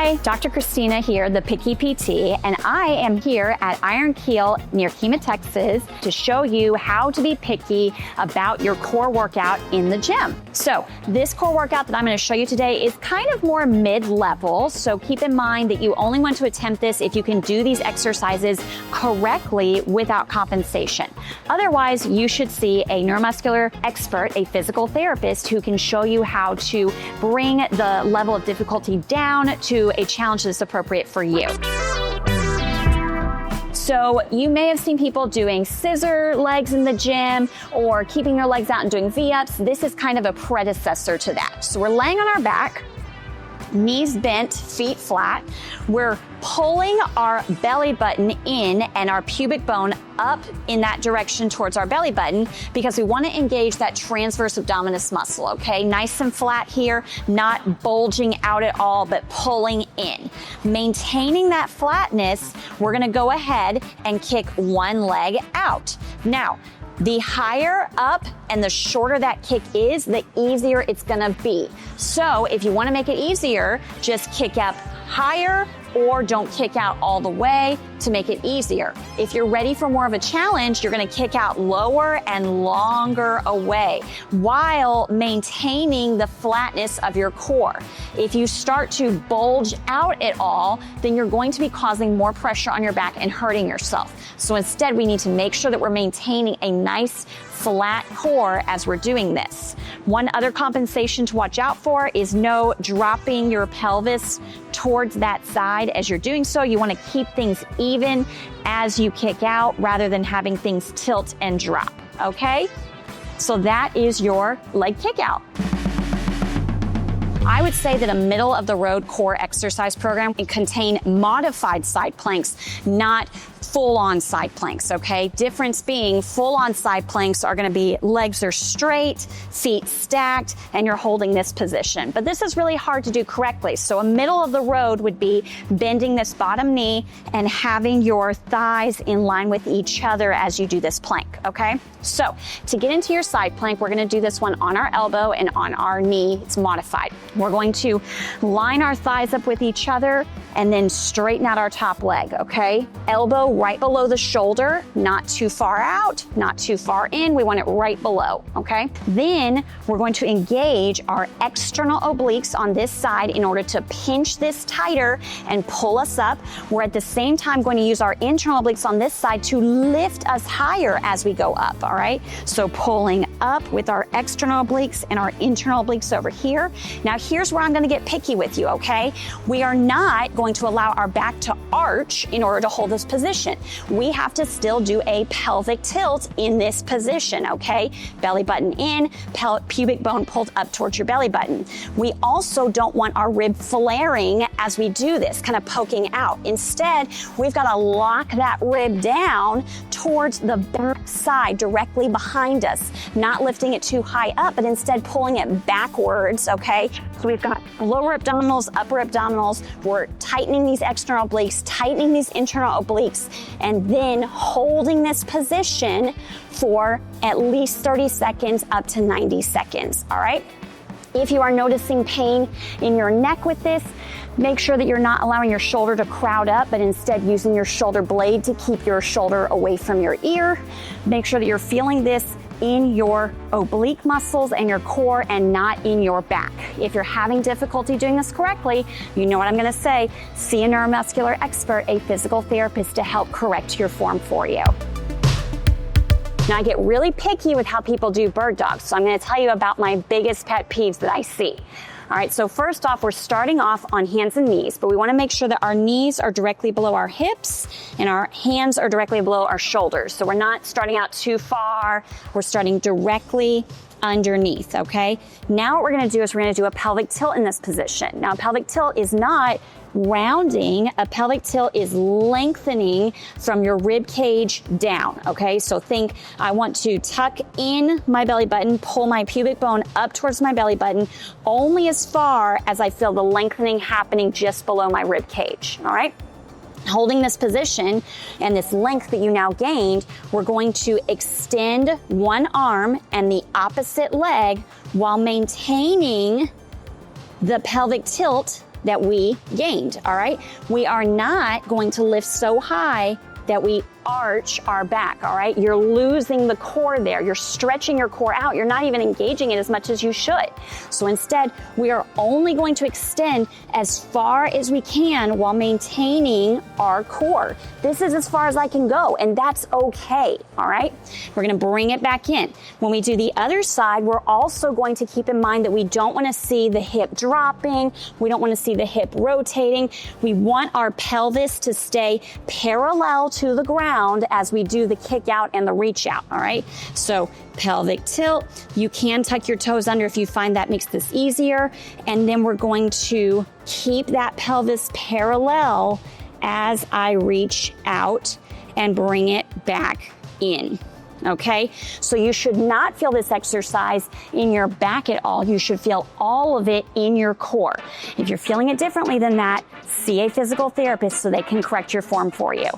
Hi, Dr. Christina here, the Picky PT, and I am here at Iron Keel near Kima, Texas to show you how to be picky about your core workout in the gym. So this core workout that I'm going to show you today is kind of more mid-level, so keep in mind that you only want to attempt this if you can do these exercises correctly without compensation. Otherwise, you should see a neuromuscular expert, a physical therapist who can show you how to bring the level of difficulty down to a challenge that's appropriate for you. So you may have seen people doing scissor legs in the gym or keeping your legs out and doing V-ups. This is kind of a predecessor to that. So we're laying on our back, knees bent, feet flat. We're pulling our belly button in and our pubic bone up in that direction towards our belly button because we want to engage that transverse abdominis muscle, okay? Nice and flat here, not bulging out at all, but pulling in. Maintaining that flatness, we're going to go ahead and kick one leg out. Now, the higher up and the shorter that kick is, the easier it's gonna be. So if you wanna make it easier, just kick up higher or don't kick out all the way to make it easier. If you're ready for more of a challenge, you're gonna kick out lower and longer away while maintaining the flatness of your core. If you start to bulge out at all, then you're going to be causing more pressure on your back and hurting yourself. So instead, we need to make sure that we're maintaining a nice flat core as we're doing this. One other compensation to watch out for is no dropping your pelvis towards that side as you're doing so. You want to keep things even as you kick out rather than having things tilt and drop, okay? So that is your leg kick out. I would say that a middle of the road core exercise program can contain modified side planks, not full-on side planks, okay? Difference being full-on side planks are gonna be legs are straight, feet stacked, and you're holding this position. But this is really hard to do correctly. So a middle of the road would be bending this bottom knee and having your thighs in line with each other as you do this plank, okay? So to get into your side plank, we're gonna do this one on our elbow and on our knee. It's modified. We're going to line our thighs up with each other and then straighten out our top leg, okay? Elbow right below the shoulder, not too far out, not too far in. We want it right below, okay? Then we're going to engage our external obliques on this side in order to pinch this tighter and pull us up. We're at the same time going to use our internal obliques on this side to lift us higher as we go up, all right? So pulling up with our external obliques and our internal obliques over here. Now here's where I'm gonna get picky with you, okay? We are not going to allow our back to arch in order to hold this position. We have to still do a pelvic tilt in this position, okay? Belly button in, pubic bone pulled up towards your belly button. We also don't want our rib flaring as we do this, kind of poking out. Instead, we've got to lock that rib down towards the back side, directly behind us, not lifting it too high up, but instead pulling it backwards, okay? So we've got lower abdominals, upper abdominals. We're tightening these external obliques, tightening these internal obliques, and then holding this position for at least 30 seconds up to 90 seconds, all right? If you are noticing pain in your neck with this, make sure that you're not allowing your shoulder to crowd up, but instead using your shoulder blade to keep your shoulder away from your ear. Make sure that you're feeling this in your oblique muscles and your core and not in your back. If you're having difficulty doing this correctly, you know what I'm gonna say, see a neuromuscular expert, a physical therapist to help correct your form for you. Now I get really picky with how people do bird dogs, so I'm gonna tell you about my biggest pet peeves that I see. All right, so first off, we're starting off on hands and knees, but we wanna make sure that our knees are directly below our hips and our hands are directly below our shoulders. So we're not starting out too far, we're starting directly underneath, okay? Now what we're gonna do is we're gonna do a pelvic tilt in this position. Now a pelvic tilt is not rounding, a pelvic tilt is lengthening from your rib cage down, okay? So think I want to tuck in my belly button, pull my pubic bone up towards my belly button, only as far as I feel the lengthening happening just below my rib cage, all right? Holding this position and this length that you now gained, we're going to extend one arm and the opposite leg while maintaining the pelvic tilt that we gained, all right? We are not going to lift so high that we arch our back, all right? You're losing the core there. You're stretching your core out. You're not even engaging it as much as you should. So instead, we are only going to extend as far as we can while maintaining our core. This is as far as I can go, and that's okay, all right? We're gonna bring it back in. When we do the other side, we're also going to keep in mind that we don't wanna see the hip dropping. We don't wanna see the hip rotating. We want our pelvis to stay parallel to the ground as we do the kick out and the reach out, all right? So pelvic tilt, you can tuck your toes under if you find that makes this easier. And then we're going to keep that pelvis parallel as I reach out and bring it back in. Okay, so you should not feel this exercise in your back at all. You should feel all of it in your core. If you're feeling it differently than that, see a physical therapist so they can correct your form for you.